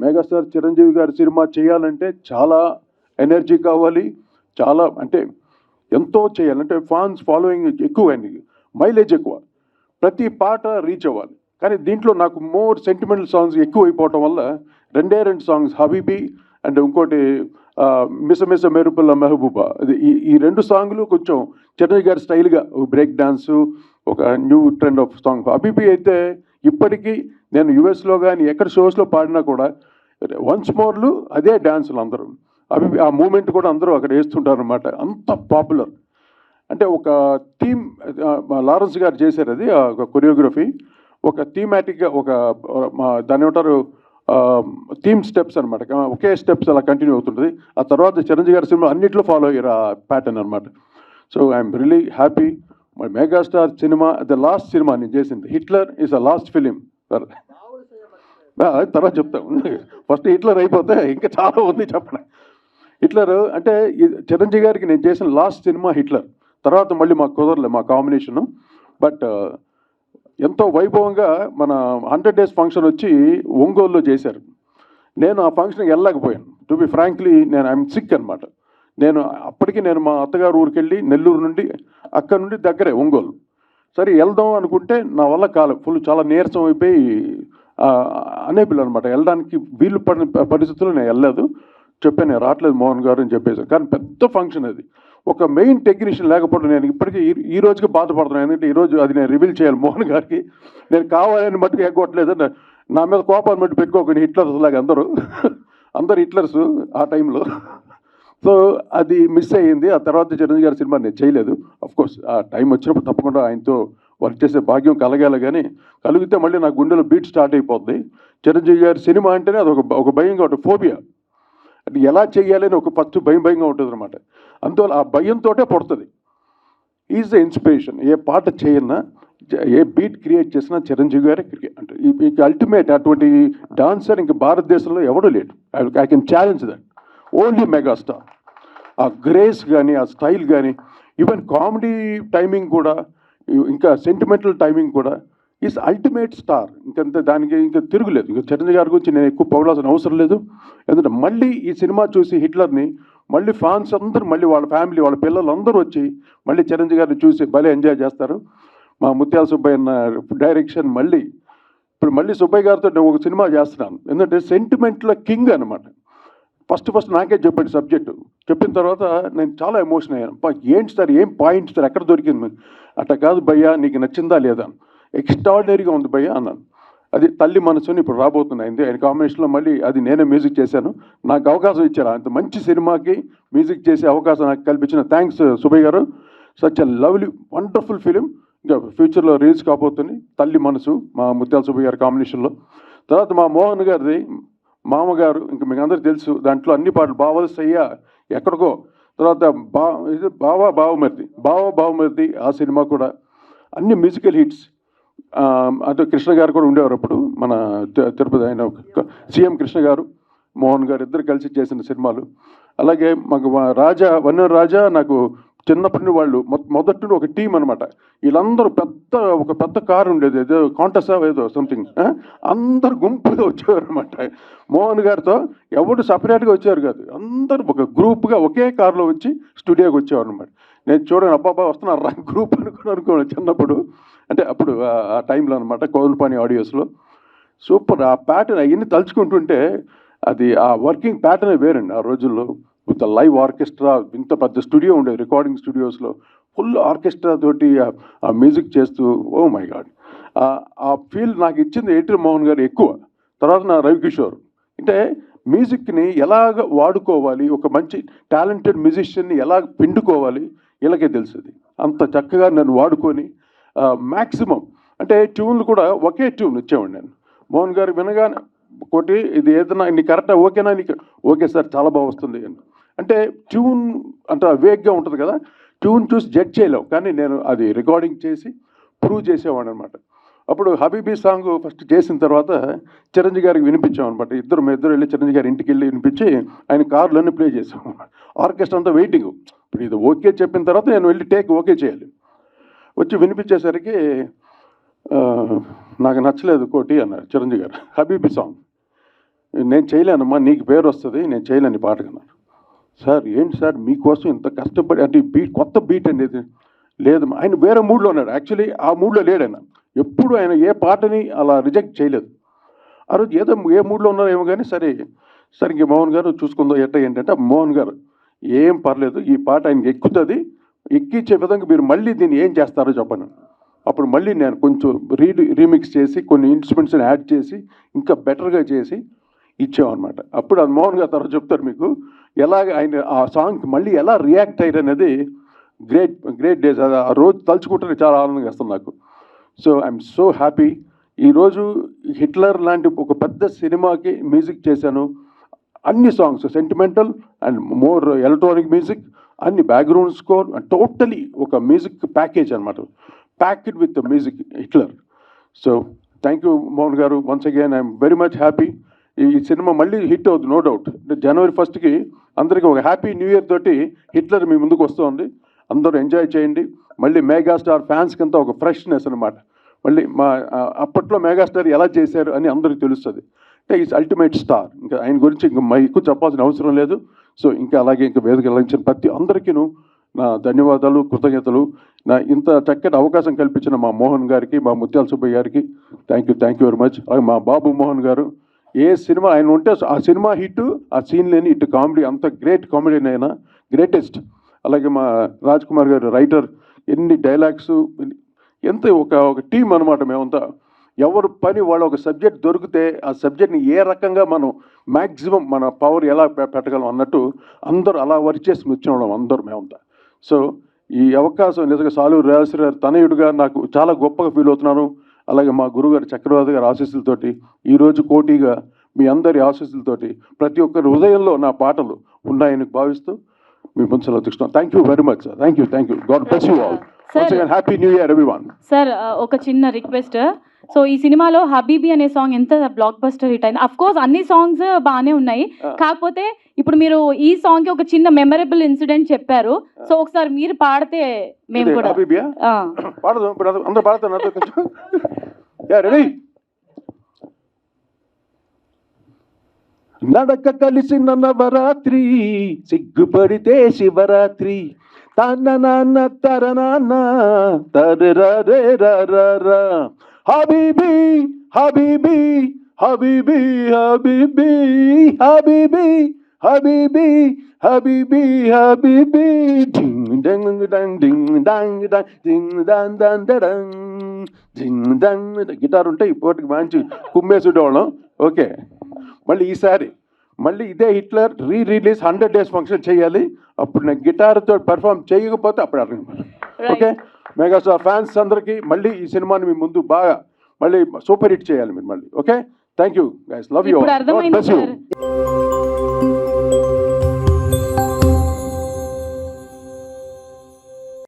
Megastar Chiranjeevi గారి cinema చేయాలంటే చాలా ఎనర్జీ కావాలి, చాలా అంటే ఎంతో చేయాలంటే ఫ్యాన్స్ ఫాలోయింగ్ ఎక్కువ అండి, మైలేజ్ ఎక్కువ, ప్రతి పాట రీచ్ అవ్వాలి. కానీ దీంట్లో నాకు మోర్ సెంటిమెంటల్ సాంగ్స్ ఎక్కువ అయిపోవటం వల్ల రెండు సాంగ్స్ హబీబీ అండ్ ఇంకోటి మిస మిస మెరుపుల మెహబూబా, ఇది ఈ రెండు సాంగ్లు కొంచెం చిరంజీవి గారి స్టైల్గా బ్రేక్ డాన్సు, ఒక new trend of song. Habibi అయితే ఇప్పటికీ నేను యుఎస్లో కానీ ఎక్కడ షోస్లో పాడినా కూడా వన్స్ మోర్లు అదే డ్యాన్సులు అందరూ, హబీబీ ఆ మూమెంట్ కూడా అందరూ అక్కడ వేస్తుంటారు అనమాట, అంత పాపులర్. అంటే ఒక థీమ్ లారెన్స్ గారు చేశారు, అది ఒక కొరియోగ్రఫీ, ఒక థీమాటిక్గా ఒక దాని ఏమంటారు థీమ్ స్టెప్స్ అనమాట, ఒకే స్టెప్స్ అలా కంటిన్యూ అవుతుంటుంది. ఆ తర్వాత చిరంజీవి గారి సినిమా అన్నింటిలో ఫాలో అయ్యారు ఆ ప్యాటర్న్ అనమాట. So I'm really happy. My megastar cinema the last cinema నేను చేసింది, Hitler is a last film. తర్వాత చెప్తాం, ఫస్ట్ హిట్లర్ అయిపోతే ఇంకా చాలా ఉంది చెప్పండి. హిట్లర్ అంటే చిరంజీవి గారికి నేను చేసిన లాస్ట్ సినిమా హిట్లర్. తర్వాత మళ్ళీ మాకు కుదరలే మా కాంబినేషను. బట్ ఎంతో వైభవంగా మన 100 days ఫంక్షన్ వచ్చి ఒంగోలులో చేశారు. నేను ఆ ఫంక్షన్కి వెళ్ళలేకపోయాను. టు బి ఫ్రాంక్లీ నేను ఐఎమ్ సిక్ అనమాట. అప్పటికి నేను మా అత్తగారు ఊరికి వెళ్ళి నెల్లూరు నుండి అక్కడ నుండి దగ్గరే ఒంగోలు. సరే వెళ్దాం అనుకుంటే నా వల్ల కాలేదు, ఫుల్ చాలా నీరసం అయిపోయి అనేబుల్ అనమాట, వెళ్ళడానికి వీలు పడిన పరిస్థితుల్లో నేను వెళ్ళలేదు. చెప్పాను నేను రావట్లేదు మోహన్ గారు అని చెప్పేసి. కానీ పెద్ద ఫంక్షన్ అది, ఒక మెయిన్ టెక్నీషియన్ లేకపోవడం నేను ఇప్పటికీ ఈ రోజుకి బాధపడుతున్నాను. ఎందుకంటే ఈరోజు అది నేను రివీల్ చేయాలి మోహన్ గారికి. నేను కావాలని మట్టుకు ఎగ్గొట్టలేదు, నా మీద కోపాన్ని మట్టు పెట్టుకోకండి, హిట్లర్స్ లాగా అందరు హిట్లర్స్ ఆ టైంలో. సో అది మిస్ అయ్యింది. ఆ తర్వాత చిరంజీవి గారి సినిమా నేను చేయలేదు. అఫ్కోర్స్ ఆ టైం వచ్చినప్పుడు తప్పకుండా ఆయనతో వర్క్ చేసే భాగ్యం కలగాలి, కానీ కలిగితే మళ్ళీ నా గుండెలో బీట్ స్టార్ట్ అయిపోద్ది. చిరంజీవి గారి సినిమా అంటేనే అది ఒక భయంగా ఉంటుంది, ఫోబియా. అది ఎలా చేయాలని ఒక ఫస్ట్ భయంగా ఉంటుంది అనమాట. అందువల్ల ఆ భయంతో పుడుతుంది. Is the inspiration. ఏ పాట చేయన్నా, ఏ బీట్ క్రియేట్ చేసినా చిరంజీవి గారే అంటే ఇక అల్టిమేట్. అటువంటి డాన్సర్ ఇంక భారతదేశంలో ఎవడూ లేడు. I can challenge that, only megastar. ఆ గ్రేస్ కానీ, ఆ స్టైల్ కానీ, ఈవెన్ కామెడీ టైమింగ్ కూడా, ఇంకా సెంటిమెంటల్ టైమింగ్ కూడా ఈజ్ అల్టిమేట్ స్టార్. ఇంకంతే, దానికి ఇంకా తిరుగులేదు. ఇంకా చిరంజీవి గారి గురించి నేను ఎక్కువ పొగడాల్సిన అవసరం లేదు. ఎందుకంటే మళ్ళీ ఈ సినిమా చూసి హిట్లర్ని మళ్ళీ ఫ్యాన్స్ అందరూ, మళ్ళీ వాళ్ళ ఫ్యామిలీ, వాళ్ళ పిల్లలు అందరూ వచ్చి మళ్ళీ చిరంజీవి గారిని చూసి భలే ఎంజాయ్ చేస్తారు. మా ముత్యాల సుబ్బయ్య అన్న డైరెక్షన్, ఇప్పుడు మళ్ళీ సుబ్బయ్య గారితో నేను ఒక సినిమా చేస్తున్నాను. ఎందుకంటే సెంటిమెంట్లో కింగ్ అనమాట. ఫస్ట్ నాకే చెప్పాడు సబ్జెక్టు. చెప్పిన తర్వాత నేను చాలా ఎమోషన్ అయ్యాను. ఏంటి సార్, ఏం పాయింట్స్ సార్, ఎక్కడ దొరికింది? అట్లా కాదు భయ్యా, నీకు నచ్చిందా లేదా, ఎక్స్ట్రాడినరీగా ఉంది భయ్యా అన్నాను. అది తల్లి మనసుని ఇప్పుడు రాబోతున్నాయింది ఆయన కాంబినేషన్లో. మళ్ళీ అది నేనే మ్యూజిక్ చేశాను. నాకు అవకాశం ఇచ్చారు, అంత మంచి సినిమాకి మ్యూజిక్ చేసే అవకాశం నాకు కల్పించిన థ్యాంక్స్ సుబ్బయ్య గారు. Such a lovely wonderful film. ఇంకా ఫ్యూచర్లో రిలీజ్ కాబోతుంది తల్లి మనసు, మా ముత్యాల సుబ్బయ్య గారి కాంబినేషన్లో. తర్వాత మా మోహన్ గారిది మామగారు, ఇంకా మీకు అందరికీ తెలుసు. దాంట్లో అన్ని పాటలు, బావలసయ్య ఎక్కడికో, తర్వాత బావమరిది ఆ సినిమా కూడా అన్ని మ్యూజికల్ హిట్స్. అటు కృష్ణ గారు కూడా ఉండేవారు అప్పుడు, మన తిరుపతి ఆయన సీఎం కృష్ణ గారు, మోహన్ గారు ఇద్దరు కలిసి చేసిన సినిమాలు. అలాగే మాకు వన్నెర రాజా నాకు చిన్నప్పటి నుండి వాళ్ళు మొదటి నుండి ఒక టీం అనమాట. వీళ్ళందరూ ఒక పెద్ద కారు ఉండేది, ఏదో కాంటెస్టా ఏదో సంథింగ్, అందరు గుంపుగా వచ్చేవారు అనమాట. మోహన్ గారితో ఎవరు సపరేట్గా వచ్చేవారు కాదు, అందరూ ఒక గ్రూప్గా ఒకే కారులో వచ్చి స్టూడియోకి వచ్చేవారు అనమాట. నేను చూడండి, అబ్బాబా వస్తున్నారు గ్రూప్ అనుకోను చిన్నప్పుడు. అంటే అప్పుడు ఆ టైంలో అనమాట, కోల్పాని ఆడియోస్లో. సూపర్. ఆ ప్యాటర్న్ అవన్నీ తలుచుకుంటుంటే అది ఆ వర్కింగ్ ప్యాటర్నే వేరండి ఆ రోజుల్లో. విత్ లైవ్ ఆర్కెస్ట్రా, ఇంత పెద్ద స్టూడియో ఉండేది రికార్డింగ్ స్టూడియోస్లో, ఫుల్ ఆర్కెస్ట్రా తోటి ఆ మ్యూజిక్ చేస్తూ, ఓ మై గాడ్. ఆ ఫీల్ నాకు ఇచ్చింది ఏటీ మోహన్ గారు ఎక్కువ. తర్వాత నా రవికిషోర్. అంటే మ్యూజిక్ని ఎలాగ వాడుకోవాలి, ఒక మంచి టాలెంటెడ్ మ్యూజిషియన్ని ఎలా పిండుకోవాలి, వీళ్ళకే తెలుస్తుంది. అంత చక్కగా నన్ను వాడుకొని మ్యాక్సిమం అంటే ట్యూన్లు కూడా ఒకే ట్యూన్ ఇచ్చేవాడిని నేను. మోహన్ గారు వినగానే ఒకటి, ఇది ఏదైనా నీ కరెక్టా, ఓకేనా, నీకు ఓకే సార్ చాలా బాగా వస్తుంది అని. అంటే ట్యూన్ అంత వేగ్గా ఉంటుంది కదా, ట్యూన్ చూసి జడ్జ్ చేయలేవు. కానీ నేను అది రికార్డింగ్ చేసి ప్రూవ్ చేసేవాడిని అనమాట. అప్పుడు హబీబీ సాంగ్ ఫస్ట్ చేసిన తర్వాత చిరంజీవి గారికి వినిపించాం అనమాట. ఇద్దరు వెళ్ళి చిరంజీవి గారి ఇంటికి వెళ్ళి వినిపించి ఆయన కార్లోనే ప్లే చేసాం. ఆర్కెస్ట్రా అంతా వెయిటింగ్. ఇప్పుడు ఇది ఓకే చెప్పిన తర్వాత నేను వెళ్ళి టేక్ ఓకే చేయాలి. వచ్చి వినిపించేసరికి నాకు నచ్చలేదు కోటి అన్నారు చిరంజీవి గారు, హబీబీ సాంగ్. నేను చేయలేనమ్మా, నీకు పేరు వస్తుంది, నేను చేయలేను ఈ పాట కన్నారు. సార్ ఏంటి సార్ మీకోసం ఇంత కష్టపడి, అంటే బీట్ కొత్త బీట్ అనేది లేదు. ఆయన వేరే మూడ్లో ఉన్నాడు, యాక్చువల్లీ ఆ మూడ్లో లేడు ఆయన. ఎప్పుడు ఆయన ఏ పాటని అలా రిజెక్ట్ చేయలేదు. ఆ రోజు ఏదో ఏ మూడ్లో ఉన్నారో ఏమో కానీ సరే ఇంక మోహన్ గారు చూసుకుందో ఎట్ట ఏంటంటే, మోహన్ గారు ఏం పర్లేదు, ఈ పాట ఆయనకి ఎక్కుతుంది, ఎక్కించే విధంగా మీరు మళ్ళీ దీన్ని ఏం చేస్తారో చెప్పండి. అప్పుడు మళ్ళీ నేను కొంచెం రీమిక్స్ చేసి కొన్ని ఇన్స్ట్రుమెంట్స్ని యాడ్ చేసి ఇంకా బెటర్గా చేసి ఇచ్చామన్నమాట. అప్పుడు అది మోహన్ గారు తర్వాత చెప్తారు మీకు ఎలాగ ఆయన ఆ సాంగ్కి మళ్ళీ ఎలా రియాక్ట్ అయ్యారు అనేది. Great days. అది ఆ రోజు తలుచుకుంటే చాలా ఆనందంగా వేస్తుంది నాకు. So I'm so happy. ఈరోజు హిట్లర్ లాంటి ఒక పెద్ద సినిమాకి మ్యూజిక్ చేశాను. అన్ని songs sentimental and more electronic music, అన్ని బ్యాక్గ్రౌండ్ స్కోర్, టోటలీ ఒక మ్యూజిక్ ప్యాకేజ్ అనమాట, packed with music Hitler. So thank you Mohan గారు, once again I'm very much happy. ఈ సినిమా మళ్ళీ హిట్ అవుతుంది, నో డౌట్. జనవరి 1కి అందరికీ ఒక హ్యాపీ న్యూ ఇయర్ తోటి హిట్లర్ మీ ముందుకు వస్తుంది. అందరూ ఎంజాయ్ చేయండి. మళ్ళీ మెగాస్టార్ ఫ్యాన్స్కి అంతా ఒక ఫ్రెష్నెస్ అనమాట. మళ్ళీ అప్పట్లో మెగాస్టార్ ఎలా చేశారు అని అందరికీ తెలుస్తుంది. అంటే ఈజ్ అల్టిమేట్ స్టార్. ఇంకా ఆయన గురించి ఇంకా ఎక్కువ చెప్పాల్సిన అవసరం లేదు. సో ఇంకా అలాగే ఇంకా వేదిక లభించిన ప్రతి అందరికీను నా ధన్యవాదాలు, కృతజ్ఞతలు. నా ఇంత చక్కటి అవకాశం కల్పించిన మా మోహన్ గారికి, మా ముత్యాల సుబ్బయ్య గారికి థ్యాంక్ యూ వెరీ మచ్. అలాగే మా బాబు మోహన్ గారు, ఏ సినిమా ఆయన ఉంటే ఆ సినిమా హిట్, ఆ సీన్ లేని ఇటు కామెడీ, అంత గ్రేట్ కామెడీని అయినా గ్రేటెస్ట్. అలాగే మా రాజ్ కుమార్ గారు రైటర్, ఎన్ని డైలాగ్స్, ఎంత ఒక టీం అనమాట మేమంతా. ఎవరు పని వాళ్ళు ఒక సబ్జెక్ట్ దొరికితే ఆ సబ్జెక్ట్ని ఏ రకంగా మనం మ్యాక్సిమం మన పవర్ ఎలా పెట్టగలం అన్నట్టు అందరూ అలా వర్క్ చేసి వచ్చిన అందరూ మేమంతా. సో ఈ అవకాశం నిజంగా సాలూరు రేవశ్రీ గారు తనయుడుగా నాకు చాలా గొప్పగా ఫీల్ అవుతున్నాను. అలాగే మా గురుగారు చక్రవర్తి గారి ఆశీస్సులతోటి ఈరోజు కోటిగా మీ అందరి ఆశీస్సులతోటి ప్రతి ఒక్కరి హృదయంలో నా పాటలు ఉన్నాయని భావిస్తూ మీ ముందు సెలవు తీసుకున్నాను. Thank you very much sir. Thank you. God bless you all. Happy new year everyone. Sir ఒక చిన్న రిక్వెస్ట్. సో ఈ సినిమాలో హబీబీ అనే సాంగ్ ఎంత బ్లాక్ బస్టర్ హిట్ అయింది. అఫ్ కోర్స్ అన్ని సాంగ్స్ బాగానే ఉన్నాయి, కాకపోతే ఇప్పుడు మీరు ఈ సాంగ్ కి ఒక చిన్న మెమరబుల్ ఇన్సిడెంట్ చెప్పారు. సో ఒకసారి మీరు పాడితే మేము కూడా రెడీ. నడక కలిసిన నవరాత్రి, సిగ్గుపడితే శివరాత్రి, తన నాన్న తర నాన్న తరే రా, హబీబీ హబీబీ హబీబీ హబీబీ హబీబీ హబీబీ హబీబీ హబీబీ డింగ్ డంగ్ డంగ్ డింగ్ డంగ్ డింగ్ డంగ్ డంగ్ డింగ్ డంగ్. గిటార్ ఉంటే ఇప్పటికి మంచి కుమ్మేసుడేవాళ్ళం. ఓకే, మళ్ళీ ఈసారి మళ్ళీ ఇదే హిట్లర్ రిలీజ్ 100 days ఫంక్షన్ చేయాలి. అప్పుడు నేను గిటార్తో పెర్ఫామ్ చేయకపోతే అప్పుడు అర్థం. ఓకే, మెగాస్టార్ ఫ్యాన్స్ అందరికీ మళ్ళీ ఈ సినిమాని మీ ముందు బాగా మళ్ళీ సూపర్ హిట్ చేయాలి మీరు మళ్ళీ. Okay, thank you guys, love you.